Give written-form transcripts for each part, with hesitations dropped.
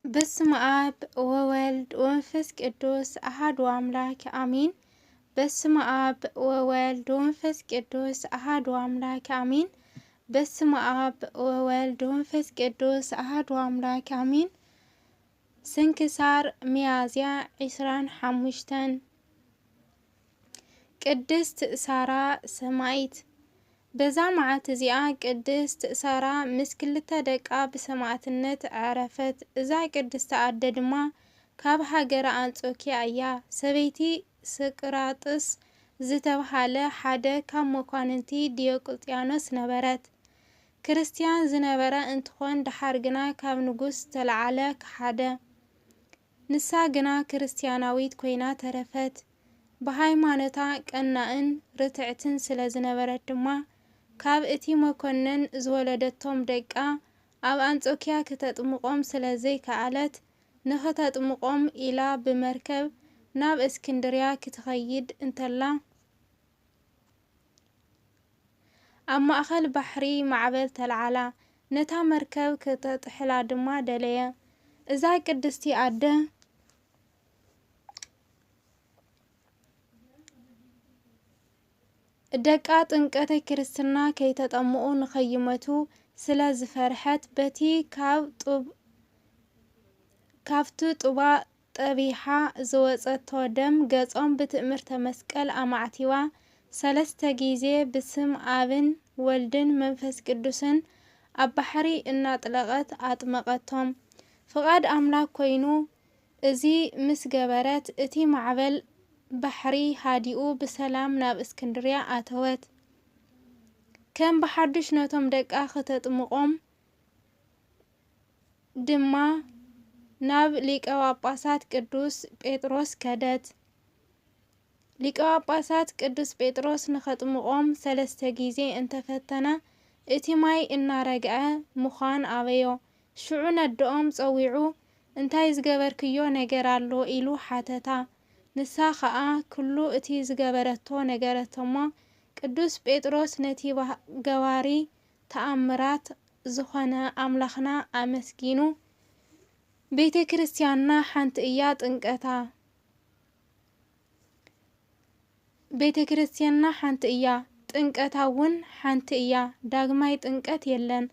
በስመ አብ ወወልድ ወመንፈስ ቅዱስ አሐዱ አምላክ አሜን። በስመ አብ ወወልድ ወመንፈስ ቅዱስ አሐዱ አምላክ አሜን። በስመ አብ ወወልድ ወመንፈስ ቅዱስ አሐዱ አምላክ አሜን። ስንክሳር ሚያዝያ 25 ቅድስት ሳራ ሰማዕት። በዛ መዓት እዚኣ ቅድስት ሳራ ምስ ክልተ ደቃ ብሰማዕትነት ዓረፈት። እዛ ቅድስት አደ ድማ ካብ ሃገረ አንጾኪያ እያ። ሰበይቲ ስቅራጥስ ዝተባሃለ ሓደ ካብ መኳንንቲ ዲዮቅልጥያኖስ ነበረት። ክርስቲያን ዝነበረ እንትኾን ድሓር ግና ካብ ንጉስ ተለዓለ ክሓደ። ንሳ ግና ክርስቲያናዊት ኮይና ተረፈት። ብሃይማኖታ ቀናእን ርትዕትን ስለ ዝነበረት ድማ ካብ እቲ መኮንን ዝወለደቶም ደቃ ኣብ አንጾኪያ ክተጥምቆም ስለዘይ ከኣለት ንኽተጥምቆም ኢላ ብመርከብ ናብ እስክንድርያ ክትኸይድ እንተላ ኣብ ማእኸል ባሕሪ ማዕበል ተለዓላ። ነታ መርከብ ክተጥሕላ ድማ ደለየ። እዛ ቅድስቲ አደ ደቃ ጥንቀተ ክርስትና ከይተጠምቁ ንኸይመቱ ስለ ዝፈርሐት በቲ ካብቲ ጡባ ጠቢሓ ዝወፀቶ ደም ገጾም ብትእምርተ መስቀል ኣማዕቲዋ 3 ጊዜ ብስም አብን ወልድን መንፈስ ቅዱስን ኣብ ባሕሪ እናጥለቐት ኣጥመቐቶም። ፍቃድ አምላክ ኮይኑ እዚ ምስ ገበረት እቲ ማዕበል ባሕሪ ሃዲኡ ብሰላም ናብ እስክንድርያ ኣተወት። ከም ብሓዱሽ ነቶም ደቃ ክተጥምቆም ድማ ናብ ሊቀ ጳጳሳት ቅዱስ ጴጥሮስ ከደት። ሊቀ ጳጳሳት ቅዱስ ጴጥሮስ ንኸጥምቆም 3 ጊዜ እንተፈተነ እቲ ማይ እናረግዐ ምዃን ኣበዮ። ሽዑ ነድኦም ፀዊዑ እንታይ ዝገበርክዮ ነገር ኣሎ ኢሉ ሓተታ። ንሳ ኸዓ ኩሉ እቲ ዝገበረቶ ነገረቶሞ። ቅዱስ ጴጥሮስ ነቲ ገባሪ ተኣምራት ዝኾነ አምላኽና ኣመስጊኑ ቤተ ክርስቲያንና ሓንቲ እያ ጥንቀታ ቤተ ክርስቲያንና ሓንቲ እያ ጥንቀታ እውን ሓንቲ እያ። ዳግማይ ጥንቀት የለን።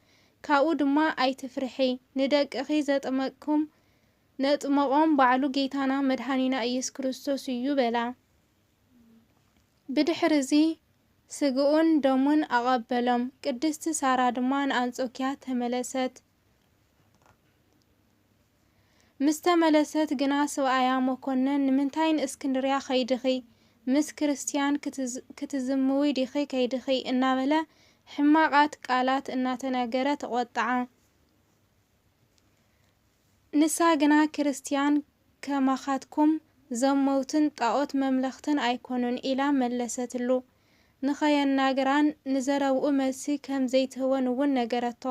ካብኡ ድማ ኣይትፍርሒ። ንደቅኺ ዘጠመቅኩም ነጥመቆም ባዕሉ ጌታና መድኃኒና ኢየሱስ ክርስቶስ እዩ በላ። ብድሕር እዚ ስግኡን ደሙን ኣቐበሎም። ቅድስቲ ሳራ ድማ ንአንጾኪያ ተመለሰት። ምስ ተመለሰት ግና ሰብኣያ መኮንን ንምንታይ ንእስክንድርያ ከይድኺ ምስ ክርስቲያን ክትዝምዊ ዲኺ ከይድኺ እናበለ ሕማቃት ቃላት እናተናገረ ተቆጣዓ። ንሳ ግና ክርስቲያን ከማኻትኩም ዘመውትን ጣዖት መምለኽትን ኣይኮኑን ኢላ መለሰትሉ። ንኸየናግራን ንዘረብኡ መልሲ ከም ዘይትህወን እውን ነገረቶ።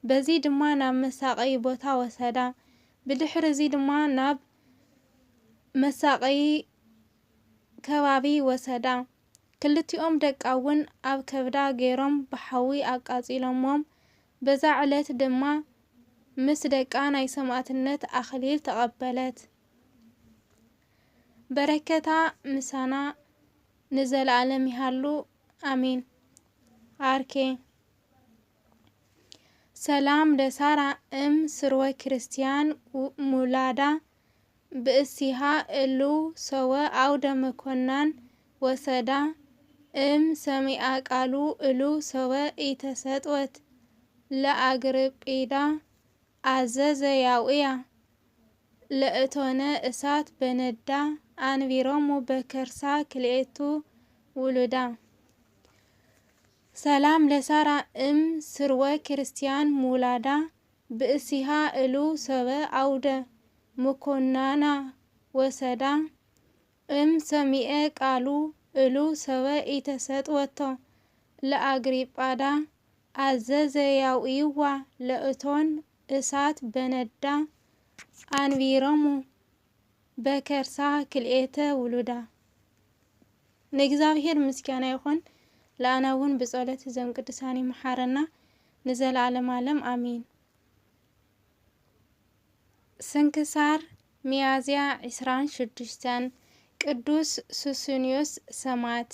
በዚ ድማ ናብ መሳቀይ ቦታ ወሰዳ። ብድሕር እዚ ድማ ናብ መሳቀይ ከባቢ ወሰዳ። ክልቲኦም ደቃ እውን ኣብ ከብዳ ገይሮም ብሓዊ ኣቃጺሎሞም። በዛ ዕለት ድማ ምስ ደቃ ናይ ሰማዕትነት ኣኽሊል ተቐበለት። በረከታ ምሳና ንዘለዓለም ይሃሉ አሜን። አርኬ ሰላም ለሳራ እም ስርወ ክርስቲያን ሙላዳ ብእሲሃ እሉ ሰወ አውደ መኮናን ወሰዳ እም ሰሚአ ቃሉ እሉ ሰወ ኢተሰጥወት ለአግርጲዳ አዘዘ ያውያ ለእቶነ እሳት በነዳ አንቢሮሙ በከርሳ ክልኤቱ ውሉዳ። ሰላም ለሳራ እም ስርወ ክርስቲያን ሙላዳ ብእሲሃ እሉ ሰበ አውደ መኮናና ወሰዳ እም ሰሚኤ ቃሉ እሉ ሰበ ኢተሰጥወቶ ለአግሪጳዳ አዘዘ ያውይዋ ለእቶን እሳት በነዳ አንቢሮሙ በከርሳ ክልኤተ ውሉዳ። ንእግዚአብሔር ምስጋና ይኹን። ለአና እውን ብጸሎት እዞም ቅዱሳን ይምሓረና ንዘለዓለም ዓለም አሜን። ስንክሳር ሚያዝያ 26 ቅዱስ ሱስንዮስ ሰማዕት።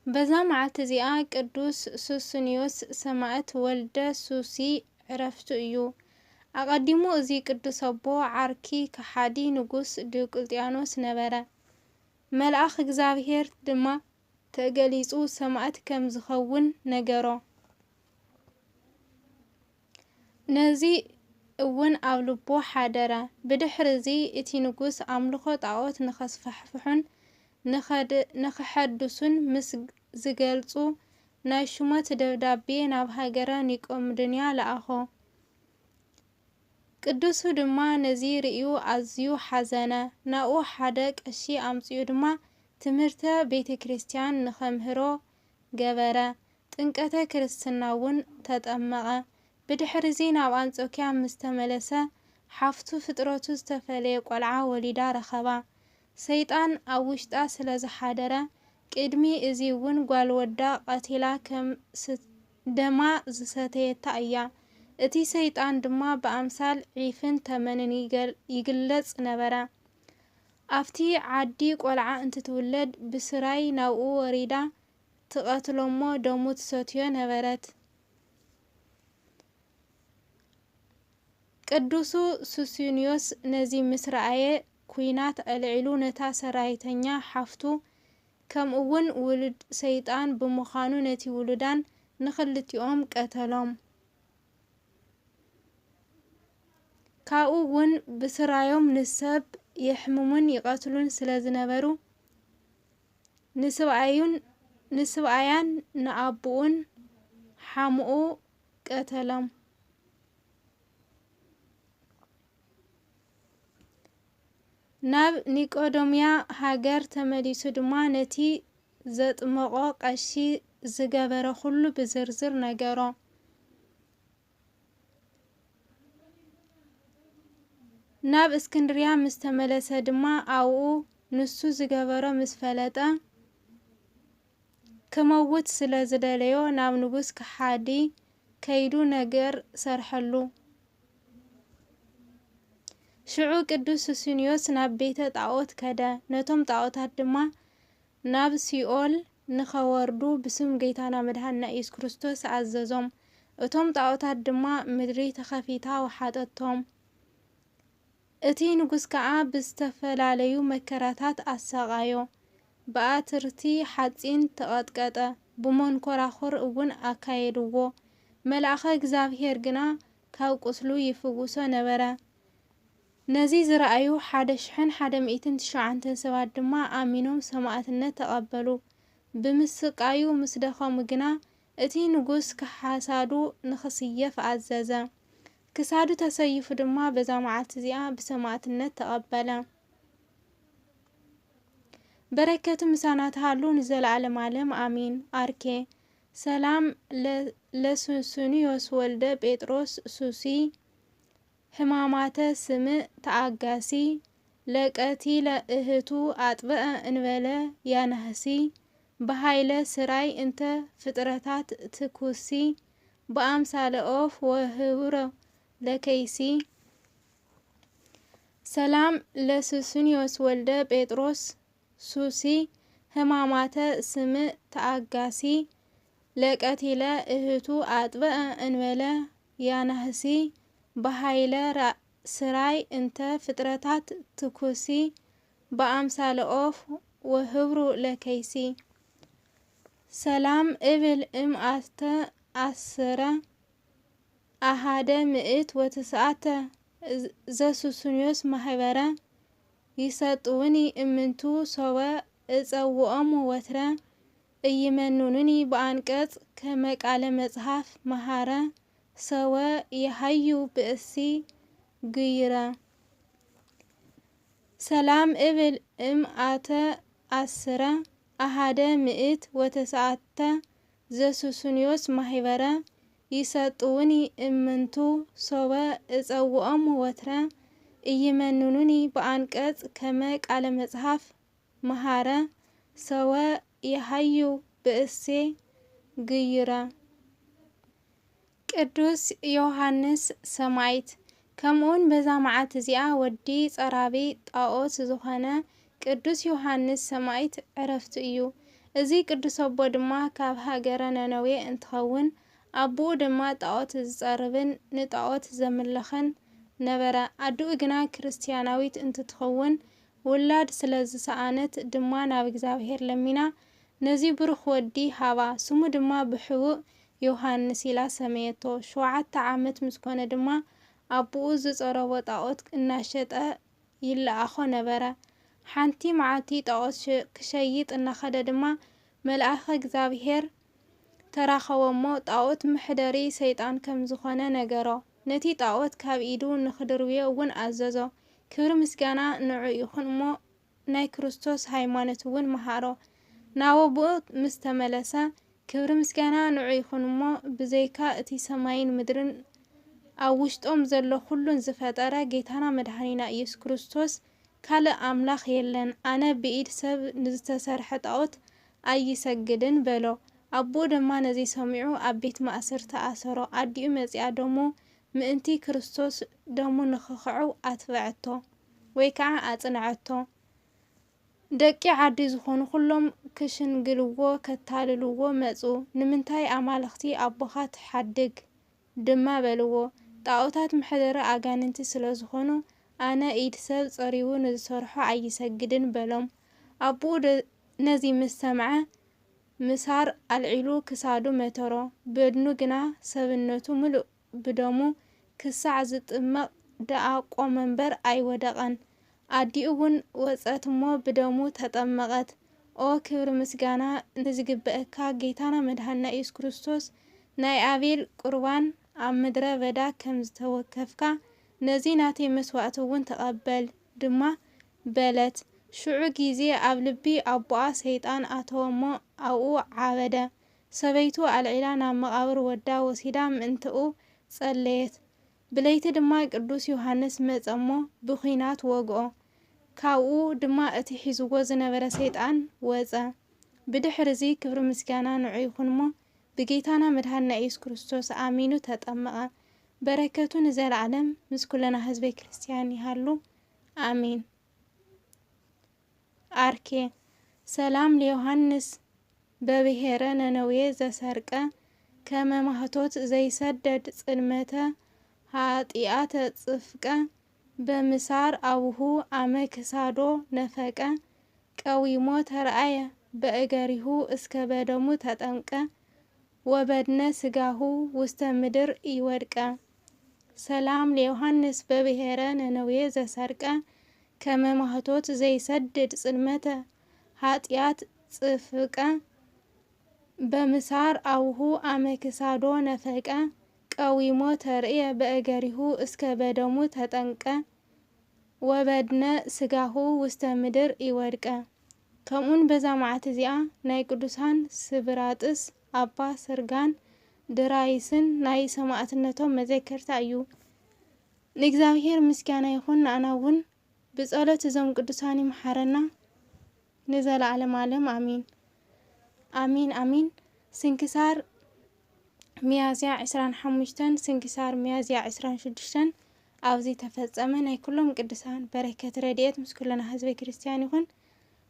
በዛ መዓልቲ እዚኣ ቅዱስ ሱስንዮስ ሰማዕት ወልደ ሱሲ ዕረፍቱ እዩ። አቀዲሙ እዚ ቅዱስ አቦ ዓርኪ ከሓዲ ንጉስ ዲዮቅልጥያኖስ ነበረ። መልአክ እግዚአብሔር ድማ ተገሊጹ ሰማዕት ከም ዝኸውን ነገሮ። ነዚ እውን ኣብ ልቦ ሓደረ። ብድሕሪ እዚ እቲ ንጉስ ኣምልኾ ጣዖት ንኸስፋሕፍሑን ንኸሐድሱን ምስ ዝገልጹ ናይ ሹመት ደብዳቤ ናብ ሃገረ ኒቆምድንያ ለኣኾ። ቅዱሱ ድማ ነዚ ርእዩ ኣዝዩ ሓዘነ። ናብኡ ሓደ ቀሺ ኣምፅኡ ድማ ትምህርተ ቤተ ክርስቲያን ንኸምህሮ ገበረ። ጥምቀተ ክርስትና እውን ተጠመቐ። ብድሕሪ እዚ ናብ አንጾኪያ ምስ ተመለሰ ሓፍቱ ፍጥረቱ ዝተፈለየ ቆልዓ ወሊዳ ረኸባ። ሰይጣን ኣብ ውሽጣ ስለ ዝሓደረ ቅድሚ እዚ እውን ጓል ወዳ ቀቲላ ከም ደማ ዝሰተየታ እያ። እቲ ሰይጣን ድማ ብኣምሳል ዒፍን ተመንን ይግለጽ ነበረ። ኣብቲ ዓዲ ቆልዓ እንትትውለድ ብስራይ ናብኡ ወሪዳ ትቐትሎሞ ደሙ ትሰትዮ ነበረት። ቅዱሱ ሱስንዮስ ነዚ ምስ ረአየ ኩናት ኣልዒሉ ነታ ሰራይተኛ ሓፍቱ ከምኡውን ውሉድ ሰይጣን ብምዃኑ ነቲ ውሉዳን ንኽልቲኦም ቀተሎም። ካብኡ እውን ብስራዮም ንሰብ የሕምሙን ይቐትሉን ስለ ዝነበሩ ንስብኣያን ንኣቡኡን ሓሙኡ ቀተሎም። ናብ ኒቆዶምያ ሃገር ተመሊሱ ድማ ነቲ ዘጥመቆ ቀሺ ዝገበረ ኩሉ ብዝርዝር ነገሮ። ናብ እስክንድርያ ምስ ተመለሰ ድማ ኣብኡ ንሱ ዝገበሮ ምስ ፈለጠ ክመውት ስለ ዝደለዮ ናብ ንጉስ ከሓዲ ከይዱ ነገር ሰርሐሉ። ሽዑ ቅዱስ ሱስንዮስ ናብ ቤተ ጣዖት ከደ። ነቶም ጣዖታት ድማ ናብ ሲኦል ንኸወርዱ ብስም ጌታና መድኃኒና ኢየሱስ ክርስቶስ ኣዘዞም። እቶም ጣዖታት ድማ ምድሪ ተኸፊታ ወሓጠቶም። እቲ ንጉስ ከዓ ብዝተፈላለዩ መከራታት ኣሰቃዮ። ብኣትርቲ ሓጺን ተቐጥቀጠ። ብመንኮራኹር እውን ኣካየድዎ። መልአኸ እግዚአብሔር ግና ካብ ቁስሉ ይፍውሶ ነበረ። ነዚ ዝረአዩ 1109 ሰባት ድማ ኣሚኖም ሰማዕትነት ተቐበሉ። ብምስቃዩ ምስ ደኸሙ ግና እቲ ንጉስ ክሓሳዱ ንኽስየፍ ኣዘዘ። ክሳዱ ተሰይፉ ድማ በዛ መዓልቲ እዚኣ ብሰማዕትነት ተቐበለ። በረከቱ ምሳና ተሃሉ ንዘለዓለም ዓለም አሚን። አርኬ ሰላም ለሱስንዮስ ወልደ ጴጥሮስ ሱሲ ሕማማተ ስምዕ ተአጋሲ ለቀቲለ እህቱ አጥበአ እንበለ ያናህሲ በሃይለ ስራይ እንተ ፍጥረታት ትኩሲ በአምሳለ ኦፍ ወህብረ ለከይሲ። ሰላም ለሱስንዮስ ወልደ ጴጥሮስ ሱሲ ሕማማተ ስምዕ ተአጋሲ ለቀቲለ እህቱ አጥበአ እንበለ ያናህሲ በሃይለ ስራይ እንተ ፍጥረታት ትኩሲ በአምሳለ ኦፍ ወህብሩ ለከይሲ። ሰላም እብል እምአተ አስረ አሃደ ምእት ወተስዓተ ዘሱስንዮስ ማህበረ ይሰጡውኒ እምንቱ ሶበ እጸውዖሙ ወትረ እይመኑንኒ በአንቀጽ ከመቃለ መጽሐፍ መሃረ ሰወ የሃዩ ብእሲ ግይረ። ሰላም እብል እምአተ አስረ አሃደ ምእት ወተስዓተ ዘሱስንዮስ ማህበረ ይሰጡውኒ እምንቱ ሶበ እጸውዖሙ ወትረ እይመኑንኒ በአንቀጽ ከመ ቃለ መጽሐፍ መሃረ ሰወ የሃዩ ብእሴ ግይረ። ቅዱስ ዮሐንስ ሰማዕት። ከምኡን በዛ መዓልቲ እዚኣ ወዲ ጸራቢ ጣዖት ዝኾነ ቅዱስ ዮሐንስ ሰማዕት ዕረፍቱ እዩ። እዚ ቅዱስ አቦ ድማ ካብ ሃገረ ነነዌ እንትኸውን አቦኡ ድማ ጣዖት ዝጸርብን ንጣዖት ዘምልኽን ነበረ። አድኡ ግና ክርስቲያናዊት እንትትኸውን ውላድ ስለ ዝሰኣነት ድማ ናብ እግዚአብሔር ለሚና ነዚ ብሩኽ ወዲ ሃባ ስሙ ድማ ብሕቡእ ዮሐንስ ኢላ ሰመየቶ። 7 ዓመት ምስ ኮነ ድማ አቦኡ ዝጸረቦ ጣዖት እናሸጠ ይለኣኾ ነበረ። ሓንቲ መዓልቲ ጣዖት ክሸይጥ እናኸደ ድማ መልአኸ እግዚአብሔር ተራኸቦሞ ጣዖት ምሕደሪ ሰይጣን ከም ዝኾነ ነገሮ። ነቲ ጣዖት ካብ ኢዱ ንኽድርብዮ እውን አዘዞ። ክብሪ ምስጋና ንዑ ይኹን እሞ ናይ ክርስቶስ ሃይማኖት እውን መሃሮ። ናብ አቦኡ ምስ ተመለሰ ክብሪ ምስጋና ንዑ ይኹን እሞ ብዘይካ እቲ ሰማይን ምድርን ኣብ ውሽጦም ዘሎ ኩሉን ዝፈጠረ ጌታና መድኃኒና ኢየሱስ ክርስቶስ ካልእ አምላኽ የለን፣ ኣነ ብኢድ ሰብ ንዝተሰርሐ ጣዖት ኣይሰግድን በሎ። አቦኡ ድማ ነዚ ሰሚዑ ኣብ ቤት ማእሰር ተኣሰሮ። ኣዲኡ መጺኣ ደሞ ምእንቲ ክርስቶስ ደሙ ንኽኽዑ ኣትበዐቶ ወይ ከዓ ኣጽንዐቶ። ደቂ ዓዲ ዝኾኑ ኩሎም ክሽንግልዎ ከታልልዎ መጹ። ንምንታይ ኣማልኽቲ ኣቦኻ ትሓድግ ድማ በልዎ። ጣዖታት ምሕደሪ ኣጋንንቲ ስለ ዝኾኑ ኣነ ኢድ ሰብ ጸሪቡ ንዝሰርሖ ኣይሰግድን በሎም። አቦኡ ነዚ ምስ ሰምዐ ምሳር ኣልዒሉ ክሳዱ መተሮ። በድኑ ግና ሰብነቱ ምሉእ ብደሙ ክሳዕ ዝጥመቕ ደኣ ቆመ እምበር ኣይወደቐን። ኣዲኡ እውን ወፀት እሞ ብደሙ ተጠመቐት። ኦ ክብሪ ምስጋና ንዝግብአካ ጌታና መድኃኒና ኢየሱስ ክርስቶስ ናይ አቤል ቁርባን ኣብ ምድረ በዳ ከም ዝተወከፍካ ነዚ ናተይ መስዋዕቲ እውን ተቐበል ድማ በለት። ሽዑ ጊዜ ኣብ ልቢ ኣቦኣ ሰይጣን ኣተወሞ ኣብኡ ዓበደ። ሰበይቱ ኣልዒላ ናብ መቓብር ወዳ ወሲዳ ምእንትኡ ጸለየት። ብለይቲ ድማ ቅዱስ ዮሐንስ መጸሞ ብኹናት ወግኦ። ካብኡ ድማ እቲ ሒዝዎ ዝነበረ ሰይጣን ወፀ። ብድሕሪ እዚ ክብሪ ምስጋና ንዑ ይኹን እሞ ብጌታና መድኃኒና ኢየሱስ ክርስቶስ ኣሚኑ ተጠመቐ። በረከቱ ንዘለዓለም ምስ ኩለና ህዝበ ክርስቲያን ይሃሉ አሜን። አርኬ ሰላም ለዮሐንስ በብሔረ ነነዌ ዘሰርቀ ከመ ማህቶት ዘይሰደድ ጽልመተ ኃጢአተ ጽፍቀ በምሳር አቡሁ አመ ክሳዶ ነፈቀ ቀዊሞ ተረአየ በእገሪሁ እስከ በደሙ ተጠምቀ ወበድነ ስጋሁ ውስተ ምድር ይወድቀ። ሰላም ለዮሐንስ በብሔረ ነነዌ ዘሰርቀ ከመ ማህቶት ዘይሰድድ ጽልመተ ኃጢአት ጽፍቀ በምሳር አቡሁ አመ ክሳዶ ነፈቀ ቀዊሞ ተርእየ በእገሪሁ እስከ በደሙ ተጠንቀ ወበድነ ስጋሁ ውስተ ምድር ይወድቀ። ከምኡን በዛ መዓልቲ እዚኣ ናይ ቅዱሳን ስብራጥስ አባ ሰርጋን ድራይስን ናይ ሰማዕትነቶም መዘከርታ እዩ። ንእግዚአብሔር ምስጋና ይኹን። ንኣና እውን ብጸሎት እዞም ቅዱሳን ይምሓረና ንዘለዓለም ዓለም አሚን አሚን አሚን። ስንክሳር ሚያዝያ 25 ስንክሳር ሚያዝያ 26 ኣብዚ ተፈጸመ። ናይ ኩሎም ቅዱሳን በረከት ረድኤት ምስ ኩለና ህዝበ ክርስቲያን ይኹን።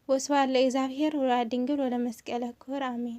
ወስብሐት ለእግዚአብሔር ወለወላዲቱ ድንግል ወለመስቀሉ ክቡር አሜን።